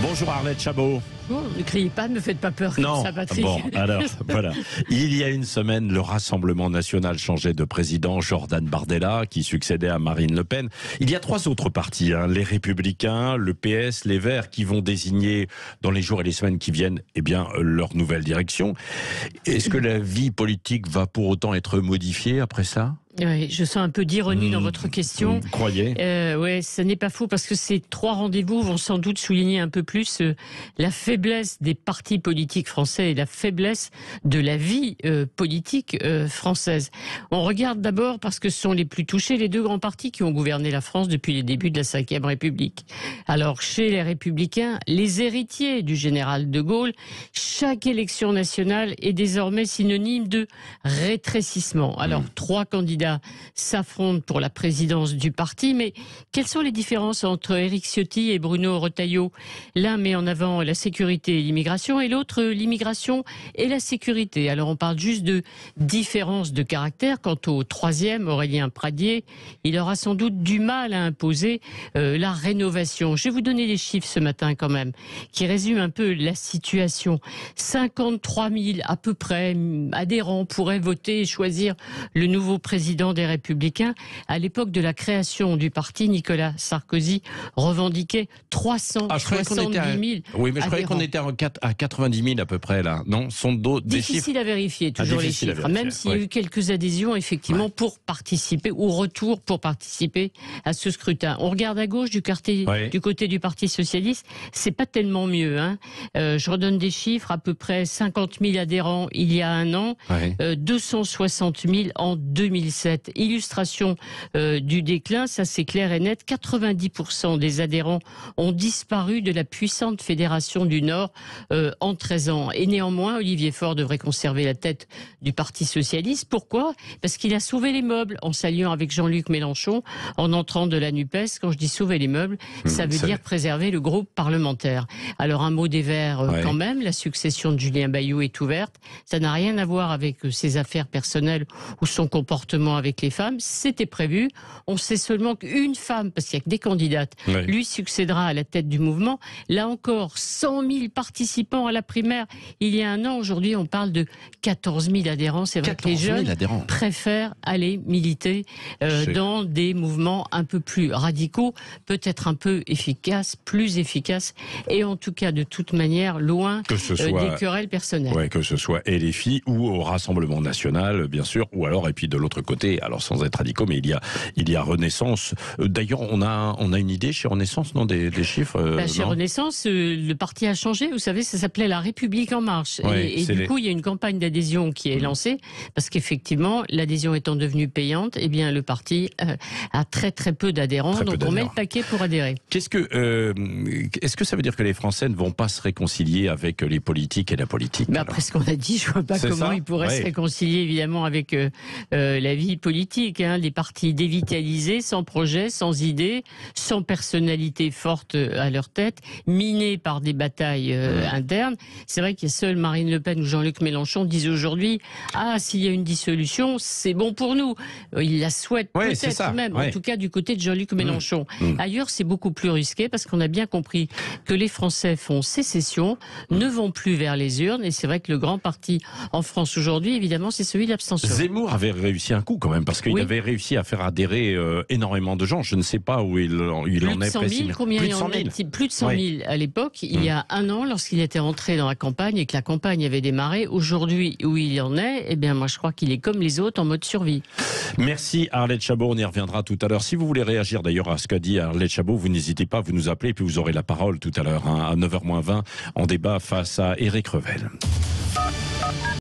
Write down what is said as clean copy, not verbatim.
Bonjour Arlette Chabot. Bon, ne criez pas, ne me faites pas peur comme Non, ça, Patrick. bon, alors, voilà. Il y a une semaine, le Rassemblement national changeait de président, Jordan Bardella, qui succédait à Marine Le Pen. Il y a trois autres partis, les Républicains, le PS, les Verts, qui vont désigner, dans les jours et les semaines qui viennent, leur nouvelle direction. Est-ce que la vie politique va pour autant être modifiée après ça ? Oui, je sens un peu d'ironie dans votre question. Vous croyez ? Oui, ce n'est pas faux parce que ces trois rendez-vous vont sans doute souligner un peu plus la faiblesse des partis politiques français et la faiblesse de la vie politique française. On regarde d'abord parce que ce sont les plus touchés, les deux grands partis qui ont gouverné la France depuis les débuts de la Ve République. Alors, chez les Républicains, les héritiers du général de Gaulle, chaque élection nationale est désormais synonyme de rétrécissement. Alors, trois candidats s'affrontent pour la présidence du parti, mais quelles sont les différences entre Éric Ciotti et Bruno Retailleau ? L'un met en avant la sécurité et l'immigration et l'autre l'immigration et la sécurité. Alors on parle juste de différence de caractère. Quant au troisième, Aurélien Pradié, il aura sans doute du mal à imposer la rénovation. Je vais vous donner des chiffres ce matin quand même, qui résument un peu la situation. 53 000 à peu près adhérents pourraient voter et choisir le nouveau président des Républicains. À l'époque de la création du parti, Nicolas Sarkozy revendiquait 370 000 Oui, mais je croyais qu'on était à 90 000 à peu près là. Non, sont des chiffres difficile à vérifier, toujours les chiffres. Même s'il y a eu quelques adhésions, effectivement, pour participer, ou retour pour participer à ce scrutin. On regarde à gauche du côté du Parti Socialiste, c'est pas tellement mieux. Je redonne des chiffres, à peu près 50 000 adhérents il y a un an, 260 000 en 2007. Illustration du déclin, ça c'est clair et net. 90% des adhérents ont disparu de la puissante Fédération du Nord en 13 ans. Et néanmoins, Olivier Faure devrait conserver la tête du Parti Socialiste. Pourquoi ? Parce qu'il a sauvé les meubles en s'alliant avec Jean-Luc Mélenchon, en entrant de la NUPES. Quand je dis sauver les meubles, ça veut dire préserver le groupe parlementaire. Alors un mot des Verts quand même, la succession de Julien Bayou est ouverte. Ça n'a rien à voir avec ses affaires personnelles ou son comportement avec les femmes, c'était prévu. On sait seulement qu'une femme, parce qu'il n'y a que des candidates, lui succédera à la tête du mouvement. Là encore, 100 000 participants à la primaire. Il y a un an, aujourd'hui, on parle de 14 000 adhérents. C'est vrai que les jeunes préfèrent aller militer dans des mouvements un peu plus radicaux, peut-être un peu efficaces, plus efficaces, et en tout cas, de toute manière, loin des querelles personnelles. Oui, que ce soit LFI ou au Rassemblement national, bien sûr, ou alors, et puis de l'autre côté, alors sans être radicaux, mais il y a Renaissance. D'ailleurs, on a une idée chez Renaissance, non, des chiffres Chez Renaissance, le parti a changé. Vous savez, ça s'appelait La République en marche. Et du coup, il y a une campagne d'adhésion qui est lancée, parce qu'effectivement, l'adhésion étant devenue payante, eh bien, le parti a très très peu d'adhérents. Donc on met le paquet pour adhérer. Est-ce que ça veut dire que les Français ne vont pas se réconcilier avec les politiques et la politique ? Après ce qu'on a dit, je ne vois pas comment ils pourraient se réconcilier évidemment avec la vie politique. Les partis dévitalisés, sans projet, sans idée, sans personnalité forte à leur tête, minés par des batailles internes. C'est vrai qu'il y a seul Marine Le Pen ou Jean-Luc Mélenchon disent aujourd'hui s'il y a une dissolution, c'est bon pour nous. Ils la souhaitent peut-être même, en tout cas du côté de Jean-Luc Mélenchon. Ailleurs, c'est beaucoup plus risqué parce qu'on a bien compris que les Français font sécession, ne vont plus vers les urnes, et c'est vrai que le grand parti en France aujourd'hui, évidemment, c'est celui de l'abstention. Zemmour avait réussi un coup quand même, parce qu'il avait réussi à faire adhérer énormément de gens. Je ne sais pas où il en est précisément. Combien il y en a ? Plus de 100 000 à l'époque, il y a un an, lorsqu'il était entré dans la campagne et que la campagne avait démarré. Aujourd'hui, où il en est, moi je crois qu'il est comme les autres en mode survie. Merci Arlette Chabot, on y reviendra tout à l'heure. Si vous voulez réagir d'ailleurs à ce qu'a dit Arlette Chabot, vous n'hésitez pas, vous nous appelez et puis vous aurez la parole tout à l'heure à 9h20 en débat face à Éric Revel.